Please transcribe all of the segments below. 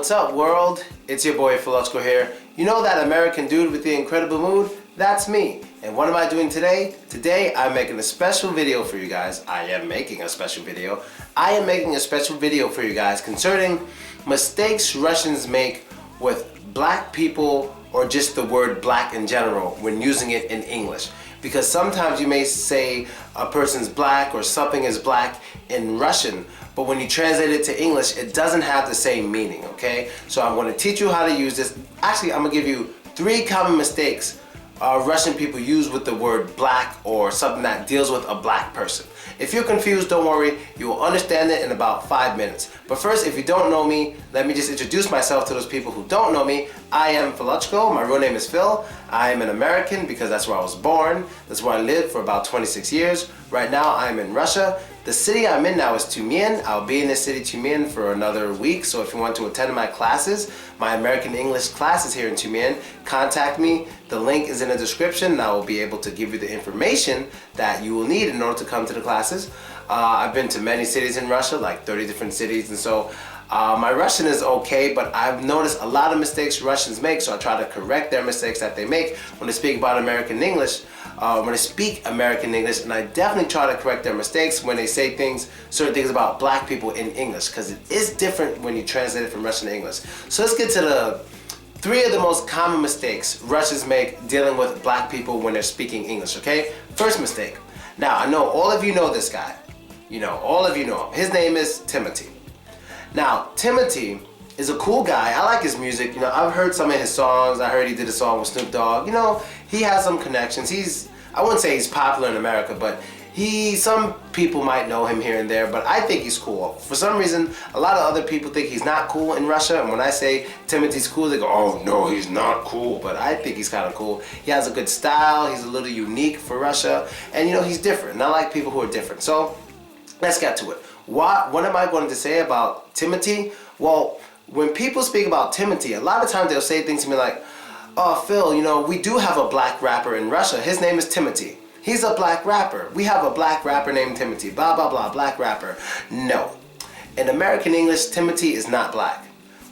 What's up, world? It's your boy Philochko here. You know that American dude with the incredible mood? That's me. And what am I doing today? Today I'm making a special video for you guys. I am making a special video for you guys concerning mistakes Russians make with black people, or just the word black in general when using it in English. Because sometimes you may say a person's black or something is black in Russian, but when you translate it to English, it doesn't have the same meaning, okay? So I'm going to teach you how to use this. Actually, I'm going to give you 3 common mistakes Russian people use with the word black, or something that deals with a black person. If you're confused, don't worry, you will understand it in about 5 minutes. But first, if you don't know me, let me just introduce myself to those people who don't know me. I am Philochko, my real name is Phil. I am an American because that's where I was born. That's where I lived for about 26 years. Right now, I'm in Russia. The city I'm in now is Tyumen. I'll be in this city, Tyumen, for another week. So if you want to attend my classes, my American English classes here in Tyumen, contact me. The link is in the description, and I will be able to give you the information that you will need in order to come to the classes. I've been to many cities in Russia, like 30 different cities, and so my Russian is okay, but I've noticed a lot of mistakes Russians make, so I try to correct their mistakes that they make when they speak about American English. When they speak American English, and I definitely try to correct their mistakes when they say certain things about black people in English, because it is different when you translate it from Russian to English. So let's get to the 3 of the most common mistakes Russians make dealing with black people when they're speaking English, okay? First mistake. Now, I know all of you know this guy. All of you know him. His name is Timothy. Now, Timothy is a cool guy. I like his music. I've heard some of his songs. I heard he did a song with Snoop Dogg. He has some connections. I wouldn't say he's popular in America, but some people might know him here and there, but I think he's cool. For some reason, a lot of other people think he's not cool in Russia, and when I say Timothy's cool, they go, oh no, he's not cool, but I think he's kind of cool. He has a good style. He's a little unique for Russia, and he's different, and I like people who are different. So let's get to it. What am I going to say about Timothy? Well, when people speak about Timothy, a lot of times they'll say things to me like, oh, Phil, we do have a black rapper in Russia. His name is Timothy. He's a black rapper. We have a black rapper named Timothy. Blah, blah, blah, black rapper. No. In American English, Timothy is not black.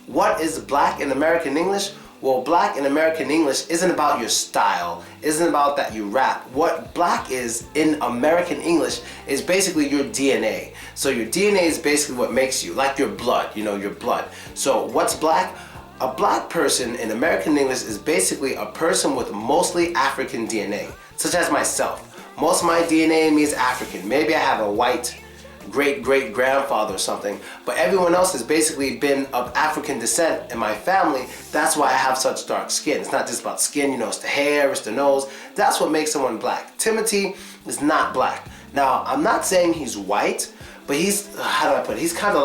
What is black in American English? Well, black in American English isn't about your style, isn't about that you rap. What black is in American English is basically your DNA. So your DNA is basically what makes you, like your blood, your blood. So what's black? A black person in American English is basically a person with mostly African DNA, such as myself. Most of my DNA means African. Maybe I have a white great-great-grandfather or something, but everyone else has basically been of African descent in my family. That's why I have such dark skin. It's not just about skin, it's the hair, it's the nose. That's what makes someone black. Timothy is not black. Now, I'm not saying he's white, but he's, how do I put it? He's kind of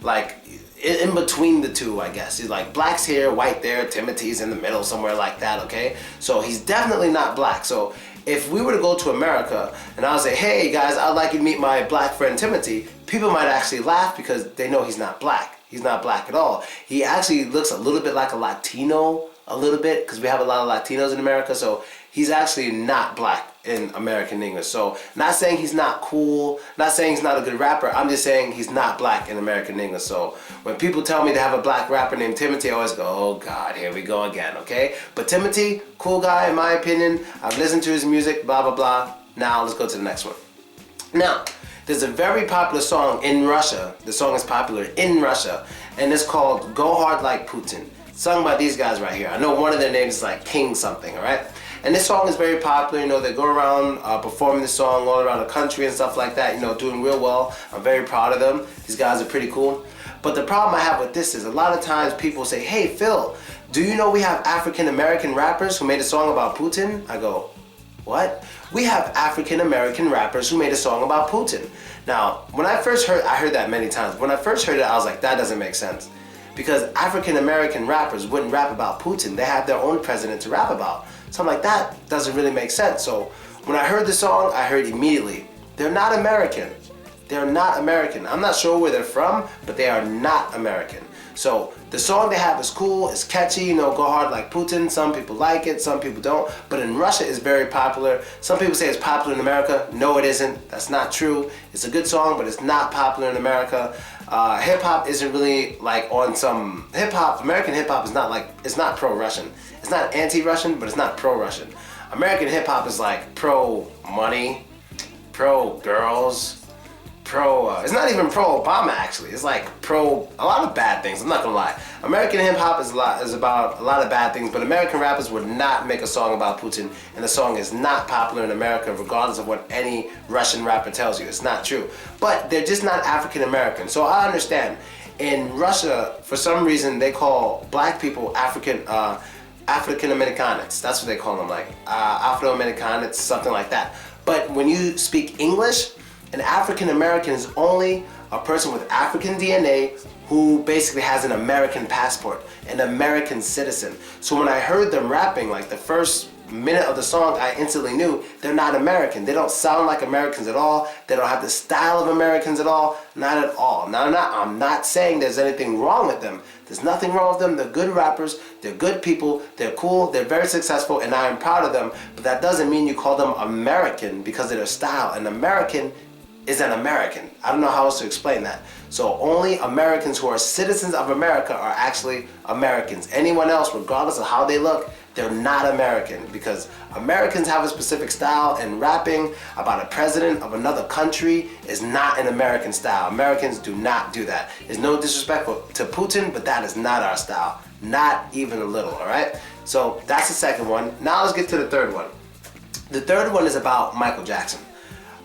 like in between the two, I guess. He's like black's here, white there, Timothy's in the middle, somewhere like that, okay? So he's definitely not black. So if we were to go to America and I would say, hey guys, I'd like you to meet my black friend Timothy, people might actually laugh because they know he's not black. He's not black at all. He actually looks a little bit like a Latino, a little bit, because we have a lot of Latinos in America, so he's actually not black in American English. So not saying he's not cool, not saying he's not a good rapper, I'm just saying he's not black in American English. So when people tell me to have a black rapper named Timothy, I always go, oh God, here we go again, okay? But Timothy, cool guy in my opinion. I've listened to his music, blah, blah, blah. Now let's go to the next one. Now, there's a very popular song in Russia. The song is popular in Russia, and it's called Go Hard Like Putin. Sung by these guys right here. I know one of their names is like King something, all right? And this song is very popular. They go around performing this song all around the country and stuff like that, doing real well. I'm very proud of them. These guys are pretty cool. But the problem I have with this is a lot of times people say, hey, Phil, do you know we have African-American rappers who made a song about Putin? I go, what? We have African-American rappers who made a song about Putin. Now, when I first heard, I heard that many times. When I first heard it, I was like, that doesn't make sense. Because African-American rappers wouldn't rap about Putin. They have their own president to rap about. So I'm like, that doesn't really make sense. So when I heard the song, I heard immediately, they're not American. They're not American. I'm not sure where they're from, but they are not American. So the song they have is cool, it's catchy, Go Hard Like Putin. Some people like it, some people don't. But in Russia, it's very popular. Some people say it's popular in America. No, it isn't. That's not true. It's a good song, but it's not popular in America. Hip hop isn't really like on some hip hop. American hip hop is not like, it's not pro-Russian. It's not anti-Russian, but it's not pro-Russian. American hip hop is like pro money, pro girls, it's not even pro Obama actually. It's like pro a lot of bad things. I'm not gonna lie. American hip hop is about a lot of bad things, but American rappers would not make a song about Putin, and the song is not popular in America, regardless of what any Russian rapper tells you. It's not true. But they're just not African American. So I understand. In Russia, for some reason, they call black people African Americanets. That's what they call them, like Afro Americanets, something like that. But when you speak English, an African American is only a person with African DNA who basically has an American passport, an American citizen. So when I heard them rapping, like the first minute of the song, I instantly knew they're not American. They don't sound like Americans at all. They don't have the style of Americans at all. Not at all. Now, I'm not saying there's anything wrong with them. There's nothing wrong with them. They're good rappers. They're good people. They're cool. They're very successful, and I am proud of them. But that doesn't mean you call them American because of their style. An American is an American. I don't know how else to explain that. So only Americans who are citizens of America are actually Americans. Anyone else, regardless of how they look, they're not American, because Americans have a specific style, and rapping about a president of another country is not an American style. Americans do not do that. There's no disrespect to Putin, but that is not our style. Not even a little, all right? So that's the second one. Now let's get to the third one. The third one is about Michael Jackson.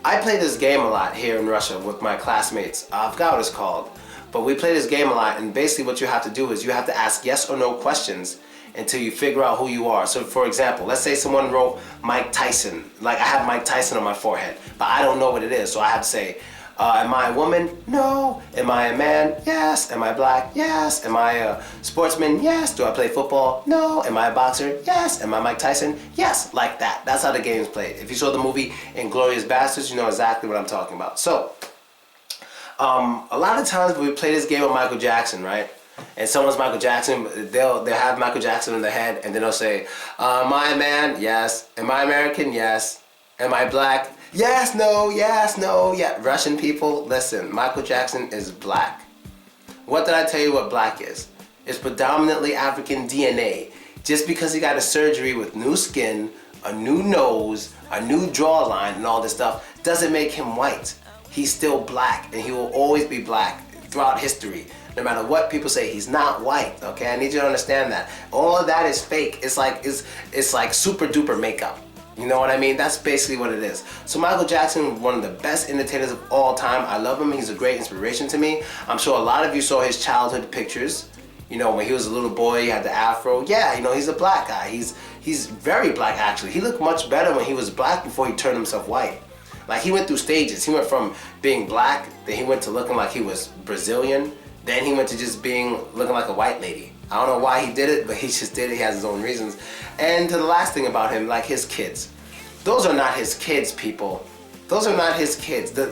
I play this game a lot here in Russia with my classmates. I forgot what it's called. But we play this game a lot, and basically what you have to do is you have to ask yes or no questions until you figure out who you are. So for example, let's say someone wrote Mike Tyson. Like I have Mike Tyson on my forehead, but I don't know what it is. So I have to say, am I a woman? No. Am I a man? Yes. Am I black? Yes. Am I a sportsman? Yes. Do I play football? No. Am I a boxer? Yes. Am I Mike Tyson? Yes. Like that. That's how the game's played. If you saw the movie Inglourious Basterds, you know exactly what I'm talking about. So, a lot of times when we play this game with Michael Jackson, right? And someone's Michael Jackson, they'll have Michael Jackson in their head, and then they'll say, am I a man? Yes. Am I American? Yes. Am I black? Yes, no, yes, no, yeah. Russian people, listen, Michael Jackson is black. What did I tell you what black is? It's predominantly African DNA. Just because he got a surgery with new skin, a new nose, a new jawline, and all this stuff, doesn't make him white. He's still black, and he will always be black throughout history. No matter what people say, he's not white, okay? I need you to understand that. All of that is fake. It's like super duper makeup. You know what I mean? That's basically what it is. So Michael Jackson, one of the best entertainers of all time. I love him. He's a great inspiration to me. I'm sure a lot of you saw his childhood pictures. You know, when he was a little boy, he had the afro. Yeah, you know, he's a black guy. He's very black, actually. He looked much better when he was black before he turned himself white. Like, he went through stages. He went from being black, then he went to looking like he was Brazilian, then he went to just looking like a white lady. I don't know why he did it, but he just did it. He has his own reasons. And to the last thing about him, like his kids. Those are not his kids, people. Those are not his kids. The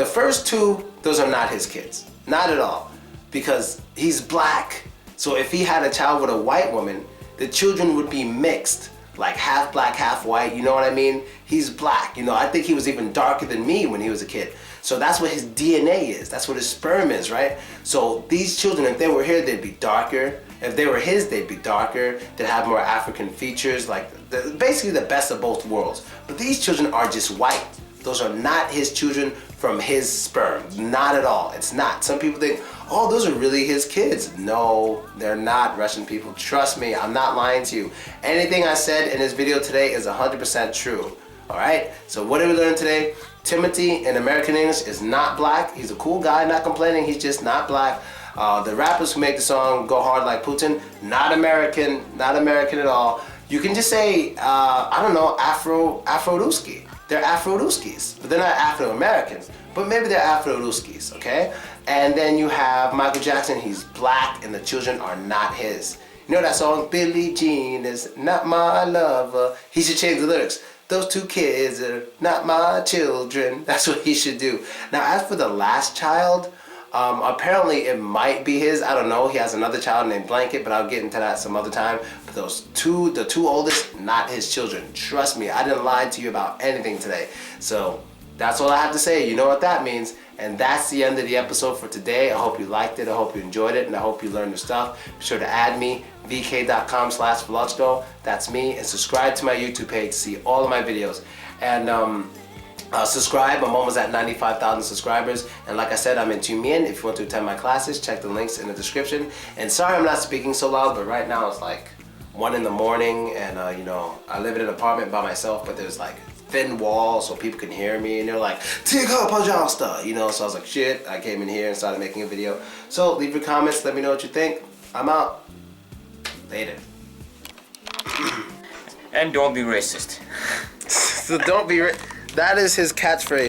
first two, those are not his kids. Not at all. Because he's black. So if he had a child with a white woman, the children would be mixed. Like half black, half white, you know what I mean? He's black, you know, I think he was even darker than me when he was a kid. So that's what his DNA is, that's what his sperm is, right? So these children, if they were here, they'd be darker. If they were his, they'd be darker. They'd have more African features, like basically the best of both worlds. But these children are just white. Those are not his children from his sperm, not at all. It's not. Some people think, oh, those are really his kids. No, they're not, Russian people. Trust me, I'm not lying to you. Anything I said in this video today is 100% true. All right, so what did we learn today? Timothy in American English is not black. He's a cool guy, not complaining. He's just not black. The rappers who make the song Go Hard Like Putin, not American at all. You can just say, I don't know, Afro-Ruski. They're Afro-Ruskis, but they're not Afro-Americans. But maybe they're Afro-Ruskis, okay? And then you have Michael Jackson, he's black, and the children are not his. You know that song, Billie Jean is not my lover? He should change the lyrics. Those two kids are not my children. That's what he should do. Now, as for the last child, apparently it might be his. I don't know. He has another child named Blanket, but I'll get into that some other time. But the two oldest, not his children. Trust me, I didn't lie to you about anything today. So That's all I have to say. You know what that means. And that's the end of the episode for today. I hope you liked it. I hope you enjoyed it. And I hope you learned new stuff. Be sure to add me, vk.com/Velochko. That's me. And subscribe to my YouTube page to see all of my videos. And subscribe. I'm almost at 95,000 subscribers. And like I said, I'm in Tumian. If you want to attend my classes, check the links in the description. And sorry I'm not speaking so loud, but right now it's like 1 in the morning. And, you know, I live in an apartment by myself, but there's like thin wall so people can hear me, and they're like, Tika Pajasta, you know. So I was like, shit, I came in here and started making a video. So leave your comments, let me know what you think. I'm out. Later. And don't be racist. So don't be that is his catchphrase.